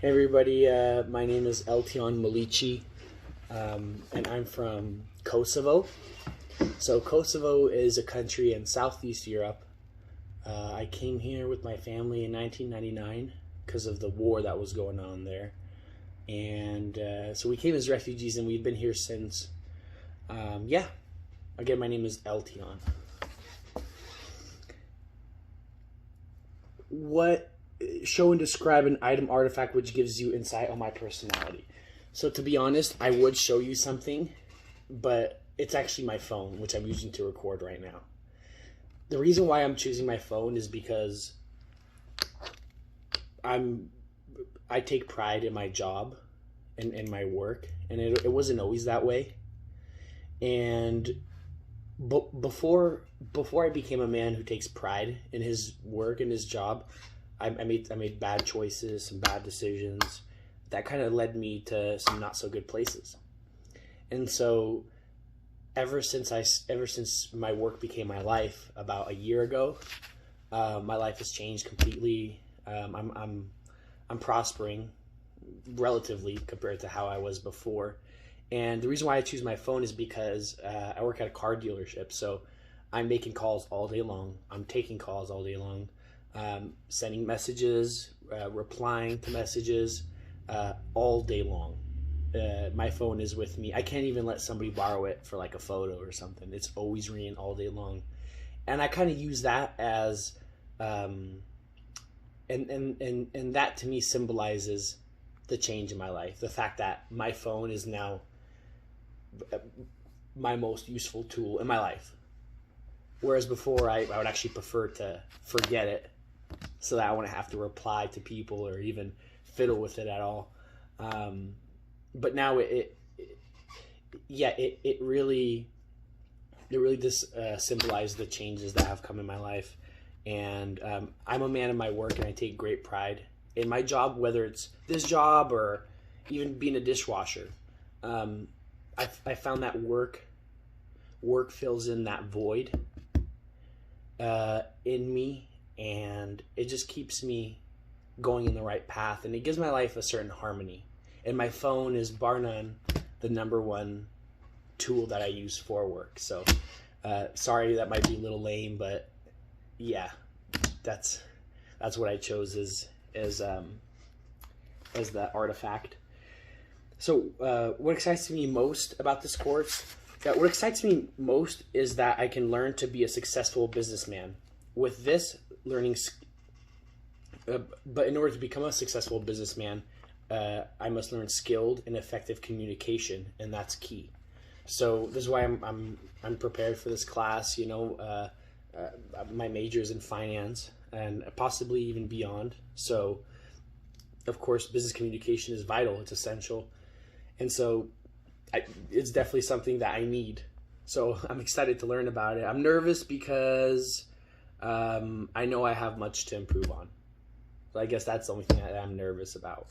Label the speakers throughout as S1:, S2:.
S1: Hey everybody, my name is Eltion Malici, and I'm from Kosovo. So Kosovo is a country in Southeast Europe. I came here with my family in 1999 because of the war that was going on there. And so we came as refugees and we've been here since. Yeah, again, my name is Eltion. What show and describe an item artifact which gives you insight on my personality? So to be honest, I would show you something, but it's actually my phone, which I'm using to record right now. The reason why I'm choosing my phone is because I take pride in my job and in my work, and it wasn't always that way. And before I became a man who takes pride in his work and his job, I made bad choices, some bad decisions that kind of led me to some not so good places. And so ever since my work became my life about a year ago, my life has changed completely. I'm prospering relatively compared to how I was before. And the reason why I choose my phone is because I work at a car dealership. So I'm making calls all day long. I'm taking calls all day long, sending messages, replying to messages all day long. My phone is with me. I can't even let somebody borrow it for like a photo or something. It's always ringing all day long. And I kind of use that as, and that to me symbolizes the change in my life. The fact that my phone is now my most useful tool in my life. Whereas before I would actually prefer to forget it so that I wouldn't have to reply to people or even fiddle with it at all. But now it really just symbolized the changes that have come in my life. And I'm a man of my work, and I take great pride in my job, whether it's this job or even being a dishwasher. I found that work fills in that void in me, and it just keeps me going in the right path, and it gives my life a certain harmony. And my phone is bar none the number one tool that I use for work. So sorry, that might be a little lame, but yeah, that's what I chose as the artifact. So what excites me most about this course, what excites me most is that I can learn to be a successful businessman. With this learning, but in order to become a successful businessman, I must learn skilled and effective communication, and that's key. So this is why I'm prepared for this class. You know, my major is in finance and possibly even beyond. So, of course, business communication is vital. It's essential. And so it's definitely something that I need. So I'm excited to learn about it. I'm nervous because I know I have much to improve on. So I guess that's the only thing that I'm nervous about.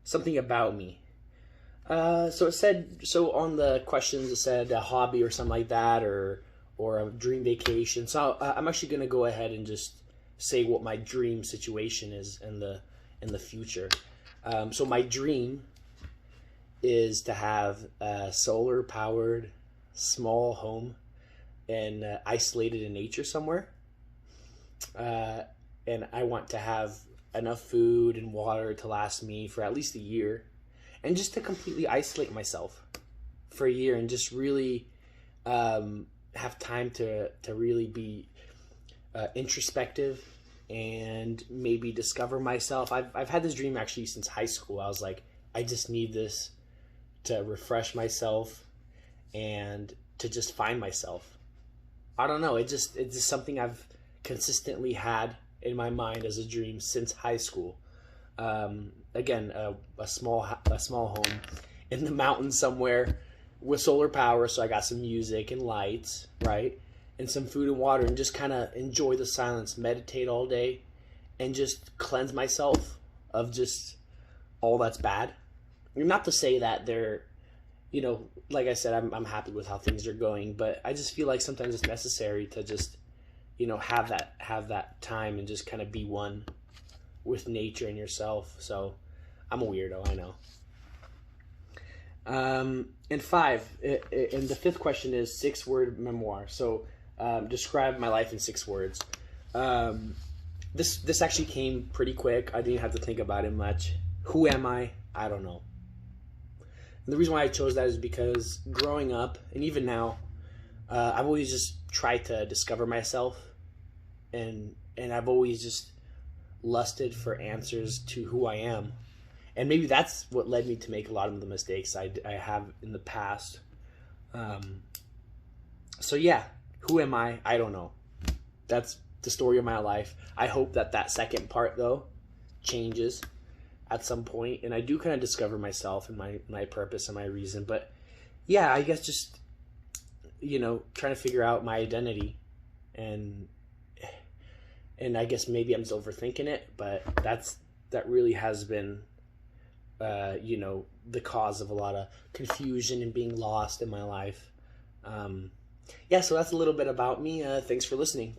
S1: Something about me. So on the questions it said a hobby or something like that, or a dream vacation. So I'm actually going to go ahead and just say what my dream situation is in the future. So my dream is to have a solar powered small home and isolated in nature somewhere. And I want to have enough food and water to last me for at least a year, and just to completely isolate myself for a year and just really have time to really be introspective and maybe discover myself. I've had this dream actually since high school. I was like, I just need this to refresh myself and to just find myself. I don't know. It's just something I've consistently had in my mind as a dream since high school. Again, a small home in the mountains somewhere with solar power, so I got some music and lights, right? And some food and water, and just kind of enjoy the silence, meditate all day, and just cleanse myself of just all that's bad. Not to say that they're, like I said, I'm happy with how things are going, but I just feel like sometimes it's necessary to just, have that time and just kind of be one with nature and yourself. So I'm a weirdo, I know. And five, and the fifth question is 6-word memoir. So describe my life in 6 words. This actually came pretty quick. I didn't have to think about it much. Who am I? I don't know. And the reason why I chose that is because growing up, and even now, I've always just tried to discover myself, and I've always just lusted for answers to who I am. And maybe that's what led me to make a lot of the mistakes I have in the past. So yeah, who am I? I don't know. That's the story of my life. I hope that second part, though, changes at some point, and I do kind of discover myself and my purpose and my reason. But yeah, I guess just, trying to figure out my identity, and I guess maybe I'm just overthinking it, but that really has been the cause of a lot of confusion and being lost in my life. So that's a little bit about me. Thanks for listening.